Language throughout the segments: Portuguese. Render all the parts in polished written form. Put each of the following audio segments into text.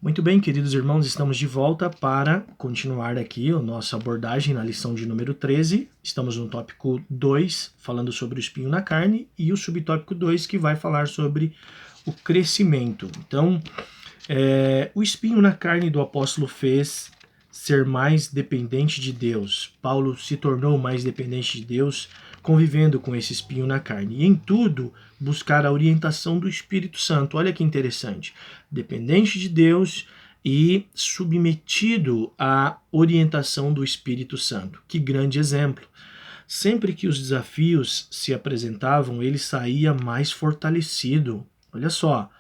Muito bem, queridos irmãos, estamos de volta para continuar aqui a nossa abordagem na lição de número 13. Estamos no tópico 2, falando sobre o espinho na carne, e o subtópico 2, que vai falar sobre o crescimento. Então, o espinho na carne do apóstolo fez ser mais dependente de Deus. Paulo se tornou mais dependente de Deus convivendo com esse espinho na carne. E em tudo, buscar a orientação do Espírito Santo. Olha que interessante. Dependente de Deus e submetido à orientação do Espírito Santo. Que grande exemplo. Sempre que os desafios se apresentavam, ele saía mais fortalecido. Olha só,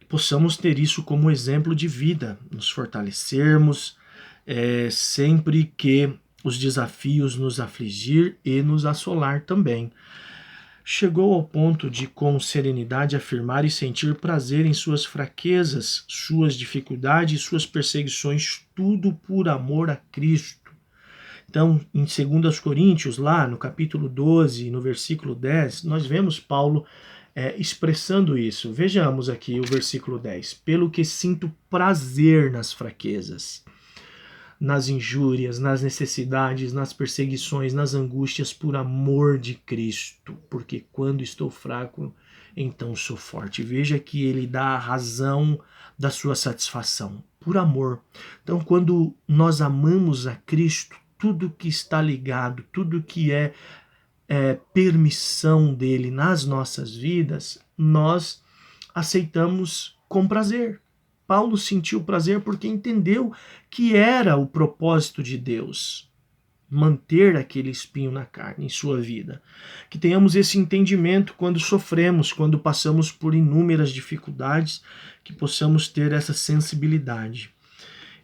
possamos ter isso como exemplo de vida, nos fortalecermos sempre que os desafios nos afligir e nos assolar também. Chegou ao ponto de, com serenidade, afirmar e sentir prazer em suas fraquezas, suas dificuldades e suas perseguições, tudo por amor a Cristo. Então, em 2 Coríntios, lá no capítulo 12, no versículo 10, nós vemos Paulo expressando isso. Vejamos aqui o versículo 10. Pelo que sinto prazer nas fraquezas, nas injúrias, nas necessidades, nas perseguições, nas angústias por amor de Cristo, porque quando estou fraco, então sou forte. Veja que ele dá a razão da sua satisfação, por amor. Então, quando nós amamos a Cristo, tudo que está ligado, tudo que é permissão dele nas nossas vidas, nós aceitamos com prazer. Paulo sentiu prazer porque entendeu que era o propósito de Deus manter aquele espinho na carne em sua vida. Que tenhamos esse entendimento quando sofremos, quando passamos por inúmeras dificuldades, que possamos ter essa sensibilidade.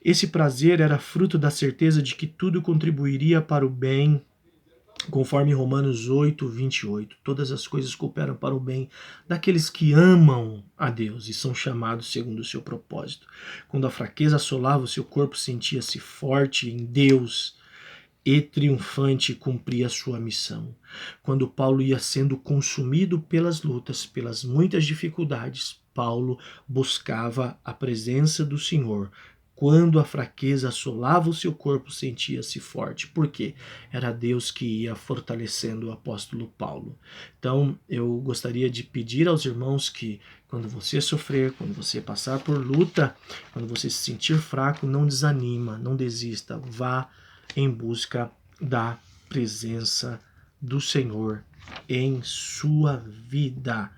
Esse prazer era fruto da certeza de que tudo contribuiria para o bem, conforme Romanos 8, 28. Todas as coisas cooperam para o bem daqueles que amam a Deus e são chamados segundo o seu propósito. Quando a fraqueza assolava o seu corpo, sentia-se forte em Deus e triunfante cumpria a sua missão. Quando Paulo ia sendo consumido pelas lutas, pelas muitas dificuldades, Paulo buscava a presença do Senhor. Quando a fraqueza assolava o seu corpo, sentia-se forte. Por quê? Era Deus que ia fortalecendo o apóstolo Paulo. Então, eu gostaria de pedir aos irmãos que, quando você sofrer, quando você passar por luta, quando você se sentir fraco, não desanima, não desista. Vá em busca da presença do Senhor em sua vida,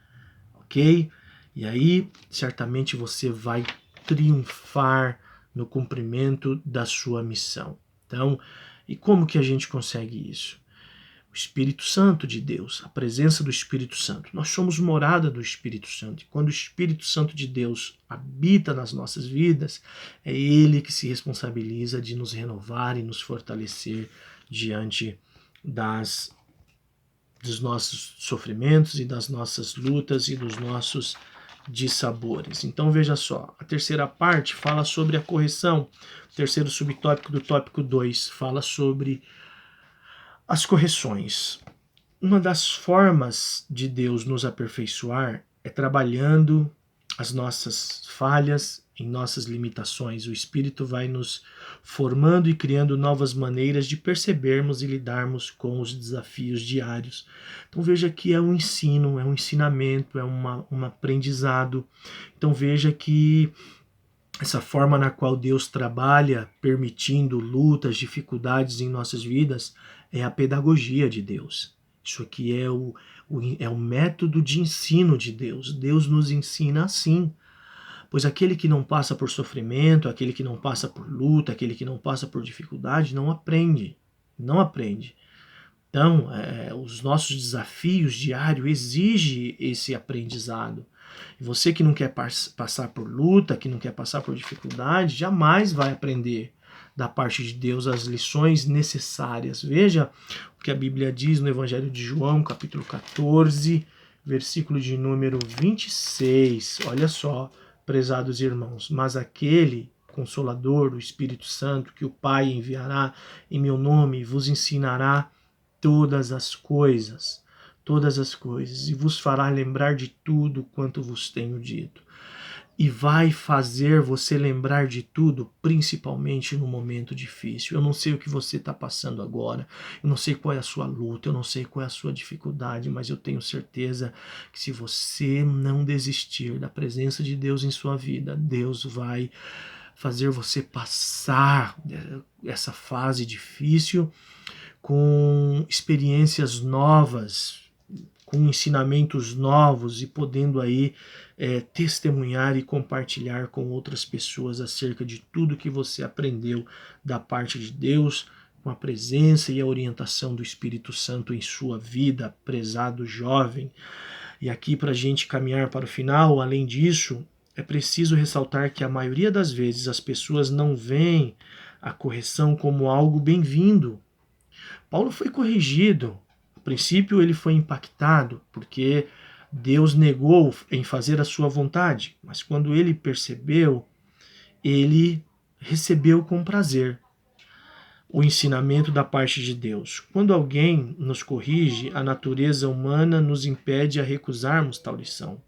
ok? E aí, certamente você vai triunfar no cumprimento da sua missão. Então, e como que a gente consegue isso? O Espírito Santo de Deus, a presença do Espírito Santo. Nós somos morada do Espírito Santo. E quando o Espírito Santo de Deus habita nas nossas vidas, é Ele que se responsabiliza de nos renovar e nos fortalecer diante dos nossos sofrimentos e das nossas lutas e dos nossos dissabores. Então veja só, a terceira parte fala sobre a correção. O terceiro subtópico do tópico 2 fala sobre as correções. Uma das formas de Deus nos aperfeiçoar é trabalhando as nossas falhas, em nossas limitações. O Espírito vai nos formando e criando novas maneiras de percebermos e lidarmos com os desafios diários. Então veja que é um ensino, é um ensinamento, é um aprendizado. Então veja que essa forma na qual Deus trabalha, permitindo lutas, dificuldades em nossas vidas, é a pedagogia de Deus. Isso aqui é o método de ensino de Deus. Deus nos ensina assim. Pois aquele que não passa por sofrimento, aquele que não passa por luta, aquele que não passa por dificuldade, não aprende. Não aprende. Então, os nossos desafios diários exigem esse aprendizado. E você que não quer passar por luta, que não quer passar por dificuldade, jamais vai aprender da parte de Deus as lições necessárias. Veja o que a Bíblia diz no Evangelho de João, capítulo 14, versículo de número 26. Olha só, prezados irmãos, mas aquele Consolador, o Espírito Santo, que o Pai enviará em meu nome, vos ensinará todas as coisas, e vos fará lembrar de tudo quanto vos tenho dito. e vai fazer você lembrar de tudo, principalmente no momento difícil. Eu não sei o que você está passando agora, eu não sei qual é a sua luta, eu não sei qual é a sua dificuldade, mas eu tenho certeza que se você não desistir da presença de Deus em sua vida, Deus vai fazer você passar essa fase difícil com experiências novas, com ensinamentos novos e podendo aí testemunhar e compartilhar com outras pessoas acerca de tudo que você aprendeu da parte de Deus, com a presença e a orientação do Espírito Santo em sua vida, prezado jovem. E aqui, para a gente caminhar para o final, além disso, é preciso ressaltar que a maioria das vezes as pessoas não veem a correção como algo bem-vindo. Paulo foi corrigido. A princípio ele foi impactado, porque Deus negou em fazer a sua vontade, mas quando ele percebeu, ele recebeu com prazer o ensinamento da parte de Deus. Quando alguém nos corrige, a natureza humana nos impede a recusarmos tal lição.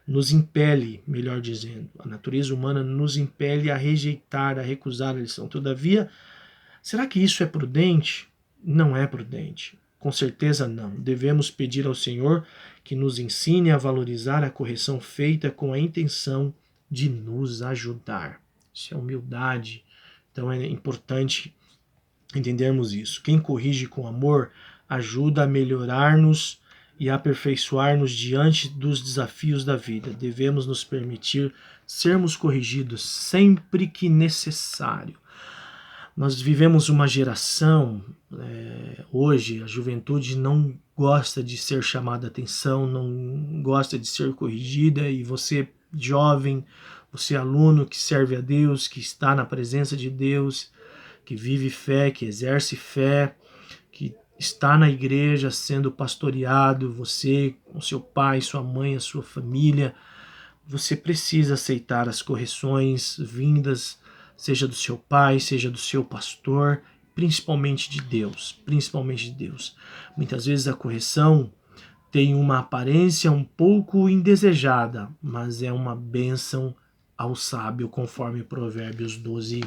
Nos impele, melhor dizendo, a natureza humana nos impele a rejeitar, a recusar a lição. Todavia, será que isso é prudente? Não é prudente. Com certeza não. Devemos pedir ao Senhor que nos ensine a valorizar a correção feita com a intenção de nos ajudar. Isso é humildade. Então é importante entendermos isso. Quem corrige com amor ajuda a melhorar-nos e aperfeiçoar-nos diante dos desafios da vida. Devemos nos permitir sermos corrigidos sempre que necessário. Nós vivemos uma geração, hoje a juventude não gosta de ser chamada atenção, não gosta de ser corrigida, e você jovem, você aluno que serve a Deus, que está na presença de Deus, que vive fé, que exerce fé, que está na igreja sendo pastoreado, você com seu pai, sua mãe, a sua família, você precisa aceitar as correções vindas, seja do seu pai, seja do seu pastor, principalmente de Deus, principalmente de Deus. Muitas vezes a correção tem uma aparência um pouco indesejada, mas é uma bênção ao sábio, conforme Provérbios 12:1.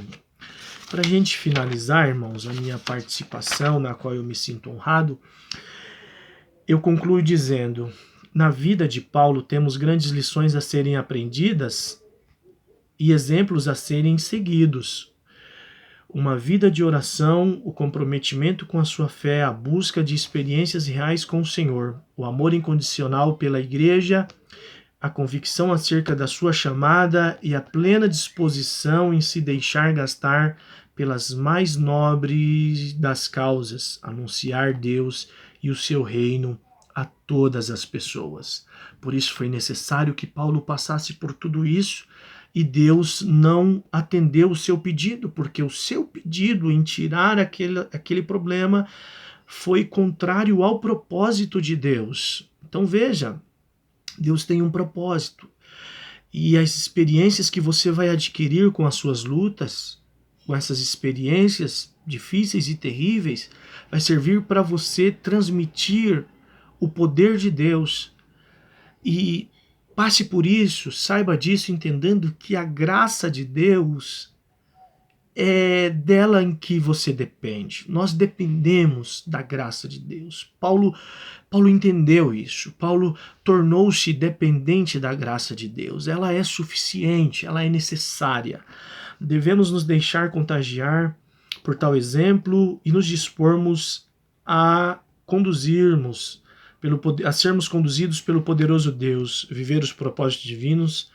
Para a gente finalizar, irmãos, a minha participação, na qual eu me sinto honrado, eu concluo dizendo: na vida de Paulo temos grandes lições a serem aprendidas e exemplos a serem seguidos. Uma vida de oração, o comprometimento com a sua fé, a busca de experiências reais com o Senhor, o amor incondicional pela igreja, a convicção acerca da sua chamada e a plena disposição em se deixar gastar pelas mais nobres das causas, anunciar Deus e o seu reino a todas as pessoas. Por isso foi necessário que Paulo passasse por tudo isso, e Deus não atendeu o seu pedido, porque o seu pedido em tirar aquele problema foi contrário ao propósito de Deus. Então veja, Deus tem um propósito, e as experiências que você vai adquirir com as suas lutas, com essas experiências difíceis e terríveis, vai servir para você transmitir o poder de Deus. E passe por isso, saiba disso, entendendo que a graça de Deus é dela em que você depende. Nós dependemos da graça de Deus. Paulo entendeu isso. Paulo tornou-se dependente da graça de Deus. Ela é suficiente, ela é necessária. Devemos nos deixar contagiar por tal exemplo e nos dispormos a conduzirmos a sermos conduzidos pelo poderoso Deus, viver os propósitos divinos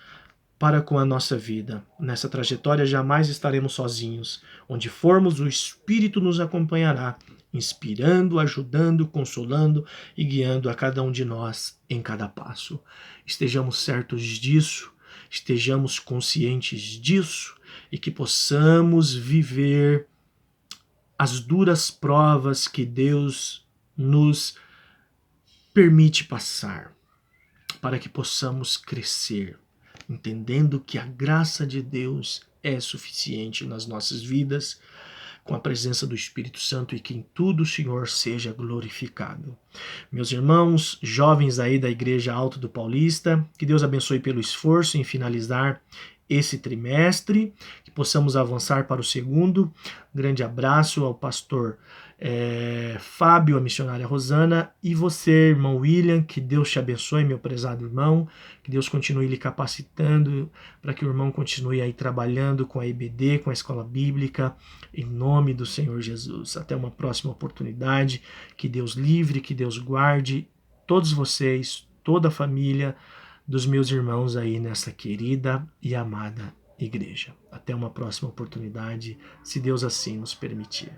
para com a nossa vida. Nessa trajetória jamais estaremos sozinhos. Onde formos, o Espírito nos acompanhará, inspirando, ajudando, consolando e guiando a cada um de nós em cada passo. Estejamos certos disso, estejamos conscientes disso e que possamos viver as duras provas que Deus nos permite passar, para que possamos crescer, entendendo que a graça de Deus é suficiente nas nossas vidas, com a presença do Espírito Santo e que em tudo o Senhor seja glorificado. Meus irmãos, jovens aí da Igreja Alto do Paulista, que Deus abençoe pelo esforço em finalizar esse trimestre, que possamos avançar para o segundo. Grande abraço ao pastor Fábio, a missionária Rosana, e você, irmão William, que Deus te abençoe, meu prezado irmão, que Deus continue lhe capacitando para que o irmão continue aí trabalhando com a EBD, com a Escola Bíblica, em nome do Senhor Jesus. Até uma próxima oportunidade, que Deus livre, que Deus guarde todos vocês, toda a família dos meus irmãos aí nessa querida e amada igreja. Até uma próxima oportunidade, se Deus assim nos permitir.